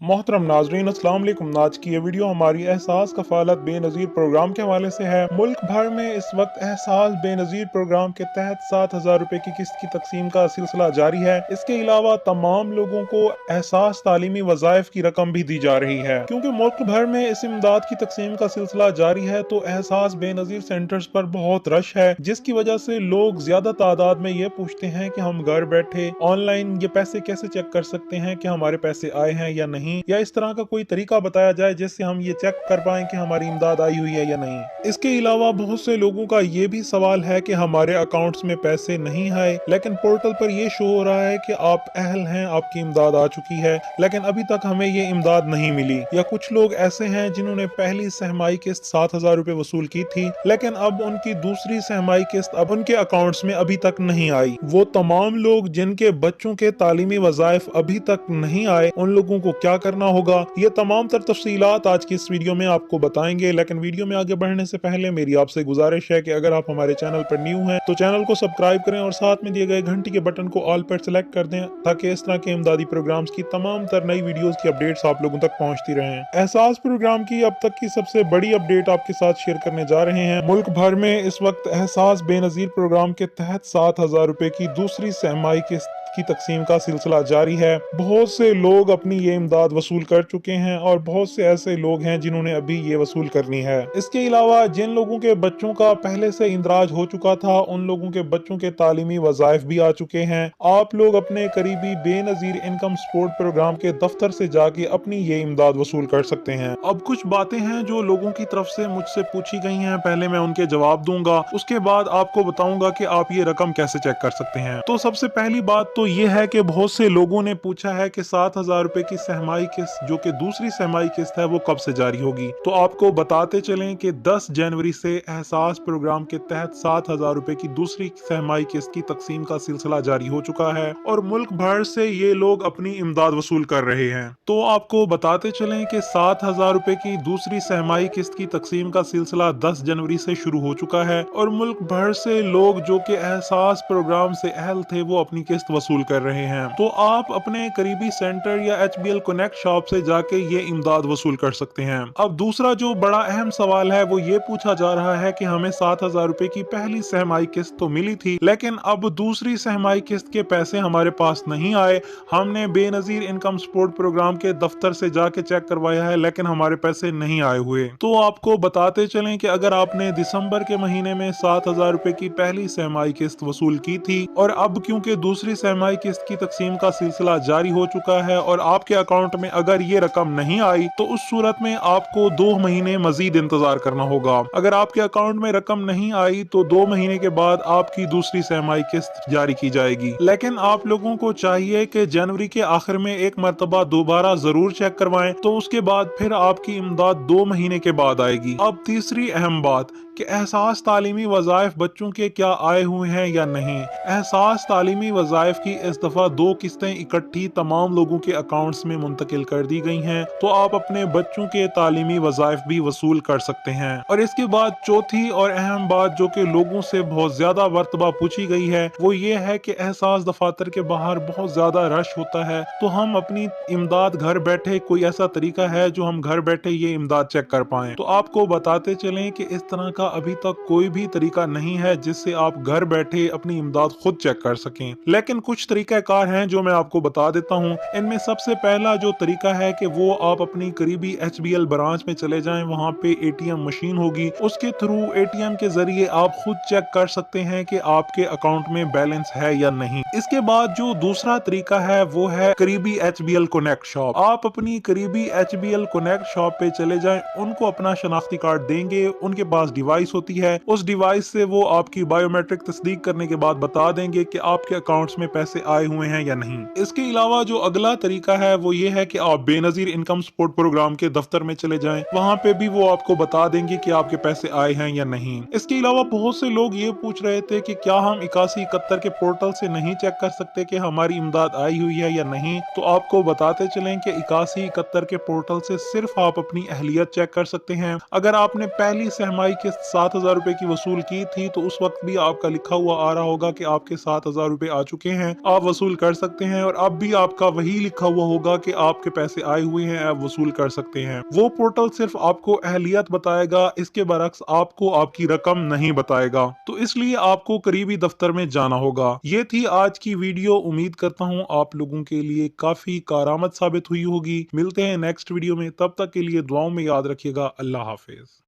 मोहतरम नाजरीन अस्सलाम वालेकुम। आज की ये वीडियो हमारी एहसास कफालत बेनज़ीर प्रोग्राम के हवाले से है। मुल्क भर में इस वक्त एहसास बेनज़ीर प्रोग्राम के तहत 7,000 रुपए की किस्त की तकसीम का सिलसिला जारी है। इसके अलावा तमाम लोगों को एहसास तालीमी वज़ाइफ की रकम भी दी जा रही है। क्योंकि मुल्क भर में इस इमदाद की तकसीम का सिलसिला जारी है तो एहसास बेनज़ीर सेंटर्स पर बहुत रश है, जिसकी वजह से लोग ज्यादा तादाद में ये पूछते हैं कि हम घर बैठे ऑनलाइन ये पैसे कैसे चेक कर सकते हैं कि हमारे पैसे आए हैं या नहीं, या इस तरह का कोई तरीका बताया जाए जिससे हम ये चेक कर पाएं कि हमारी इमदाद आई हुई है या नहीं। इसके अलावा बहुत से लोगों का ये भी सवाल है कि हमारे अकाउंट्स में पैसे नहीं आए, लेकिन पोर्टल पर ये शो हो रहा है कि आप अहल हैं, आपकी इमदाद आ चुकी है, लेकिन अभी तक हमें ये इमदाद नहीं मिली। या कुछ लोग ऐसे हैं जिन्होंने पहली सहमाई किस्त 7,000 रुपए वसूल की थी, लेकिन अब उनकी दूसरी सहमाई किस्त अब उनके अकाउंट्स में अभी तक नहीं आई। वो तमाम लोग जिनके बच्चों के तालीमी वज़ाइफ अभी तक नहीं आए, उन लोगों को क्या करना होगा, ये तमाम तर तफसीलात आज की इस वीडियो में आपको बताएंगे। लेकिन वीडियो में आगे बढ़ने से पहले मेरी आपसे गुजारिश है कि अगर आप हमारे चैनल पर न्यू हैं तो चैनल को सब्सक्राइब करें और साथ में दिए गए घंटी के बटन को ऑल पर सेलेक्ट कर दें, ताकि इस तरह के इमदादी प्रोग्राम्स की तमाम तर नई वीडियोस की अपडेट्स आप लोगों तक पहुंचती रहें। एहसास प्रोग्राम की अब तक की सबसे बड़ी अपडेट आपके साथ शेयर करने जा रहे हैं। मुल्क भर में इस वक्त एहसास बेनज़ीर प्रोग्राम के तहत 7,000 रुपए की दूसरी सहमाई किस्त की तकसीम का सिलसिला जारी है। बहुत से लोग अपनी ये इमदाद वसूल कर चुके हैं और बहुत से ऐसे लोग हैं जिन्होंने अभी ये वसूल करनी है। इसके अलावा जिन लोगों के बच्चों का पहले से इंदराज हो चुका था, उन लोगों के बच्चों के तालीमी वज़ाइफ भी आ चुके हैं। आप लोग अपने करीबी बेनज़ीर इनकम सपोर्ट प्रोग्राम के दफ्तर से जाके अपनी ये इमदाद वसूल कर सकते हैं। अब कुछ बातें हैं जो लोगों की तरफ से मुझसे पूछी गई हैं, पहले मैं उनके जवाब दूंगा, उसके बाद आपको बताऊंगा कि आप ये रकम कैसे चेक कर सकते हैं। तो सबसे पहली बात तो ये है कि बहुत से लोगों ने पूछा है कि 7,000 रुपए की सहमाई किस्त जो कि दूसरी सहमाई किस्त है वो कब से जारी होगी। तो आपको बताते चलें कि 10 जनवरी से एहसास प्रोग्राम के तहत 7,000 रुपए की दूसरी सहमाई किस्त की तकसीम का सिलसिला जारी हो चुका है और मुल्क भर से ये लोग अपनी इमदाद वसूल कर रहे हैं। तो आपको बताते चलें कि 7,000 रुपए की दूसरी सहमाई किस्त की तकसीम का सिलसिला 10 जनवरी से शुरू हो चुका है और मुल्क भर से लोग जो कि एहसास प्रोग्राम से अहल थे वो अपनी किस्त वसूल कर रहे हैं। तो आप अपने करीबी सेंटर या HBL कनेक्ट शॉप से जाके ये इमदाद वसूल कर सकते हैं। अब दूसरा जो बड़ा अहम सवाल है वो ये पूछा जा रहा है कि हमें 7,000 रुपए की पहली सहमाई किस्त तो मिली थी, लेकिन अब दूसरी सहमाई किस्त के पैसे हमारे पास नहीं आए। हमने बेनज़ीर इनकम सपोर्ट प्रोग्राम के दफ्तर से जाके चेक करवाया है, लेकिन हमारे पैसे नहीं आए हुए। तो आपको बताते चलें कि अगर आपने दिसंबर के महीने में 7,000 रुपए की पहली सहमाई किस्त वसूल की थी और अब क्योंकि दूसरी सहमाई किस्त की तकसीम का सिलसिला जारी हो चुका है और आपके अकाउंट में अगर ये रकम नहीं आई, तो उस सूरत में आपको 2 महीने मजीद इंतजार करना होगा। अगर आपके अकाउंट में रकम नहीं आई तो 2 महीने के बाद आपकी दूसरी सहमाई किस्त जारी की जाएगी। लेकिन आप लोगों को चाहिए कि जनवरी के आखिर में एक मरतबा दोबारा जरूर चेक करवाएं, तो उसके बाद फिर आपकी इमदाद 2 महीने के बाद आएगी। अब तीसरी अहम बात कि एहसास तालीमी वज़ाइफ बच्चों के क्या आए हुए हैं या नहीं। एहसास तालीमी वज़ाइफ की इस दफा 2 किस्तें इकट्ठी तमाम लोगों के अकाउंट्स में मुंतकिल कर दी गई हैं, तो आप अपने बच्चों के तालीमी वज़ाइफ भी वसूल कर सकते हैं। और इसके बाद चौथी और अहम बात जो कि लोगों से बहुत ज्यादा मरतबा पूछी गई है वो ये है कि एहसास दफातर के बाहर बहुत ज्यादा रश होता है, तो हम अपनी इमदाद घर बैठे कोई ऐसा तरीका है जो हम घर बैठे ये इमदाद चेक कर पाएं। तो आपको बताते चलें कि इस तरह का अभी तक कोई भी तरीका नहीं है जिससे आप घर बैठे अपनी इमदाद खुद चेक कर सकें, लेकिन कुछ तरीकाकार हैं जो मैं आपको बता देता हूं। इनमें सबसे पहला जो तरीका है कि वो आप अपनी करीबी HBL ब्रांच में चले जाएं, वहां पे ATM मशीन होगी, उसके थ्रू ATM के जरिए आप खुद चेक कर सकते हैं कि आपके अकाउंट में बैलेंस है या नहीं। इसके बाद जो दूसरा तरीका है वो है करीबी HBL कनेक्ट शॉप। आप अपनी करीबी HBL कनेक्ट शॉप पे चले जाएं, उनको अपना शनाख्ती कार्ड देंगे, उनके पास डिवाइस होती है, उस डिवाइस से वो आपकी बायोमेट्रिक तस्दीक करने के बाद बता देंगे कि आपके अकाउंट्स में पैसे आए हुए हैं या नहीं। इसके अलावा जो अगला तरीका है वो ये है कि आप बेनज़ीर इनकम सपोर्ट प्रोग्राम के दफ्तर में चले जाएं, वहां पे भी वो आपको बता देंगे कि आपके पैसे आए हैं या नहीं। इसके अलावा बहुत से लोग ये पूछ रहे थे कि क्या हम 8171 के पोर्टल से नहीं चेक कर सकते कि हमारी इमदाद आई हुई है या नहीं। तो आपको बताते चलें कि 8171 के पोर्टल से सिर्फ आप अपनी अहलियत चेक कर सकते हैं। अगर आपने पहली सहमाई किस्त 7,000 रुपए की वसूल की थी, तो उस वक्त भी आपका लिखा हुआ आ रहा होगा कि आपके 7,000 रुपए आ चुके हैं, आप वसूल कर सकते हैं। और अब भी आपका वही लिखा हुआ होगा कि आपके पैसे आए हुए हैं, आप वसूल कर सकते हैं। वो पोर्टल सिर्फ आपको अहलियत बताएगा, इसके बरक्स आपको आपकी रकम नहीं बताएगा। तो इसलिए आपको करीबी दफ्तर में जाना होगा। ये थी आज की वीडियो। उम्मीद करता हूँ आप लोगों के लिए काफी कारआमद साबित हुई होगी। मिलते हैं नेक्स्ट वीडियो में, तब तक के लिए दुआओं में याद रखिएगा। अल्लाह हाफिज।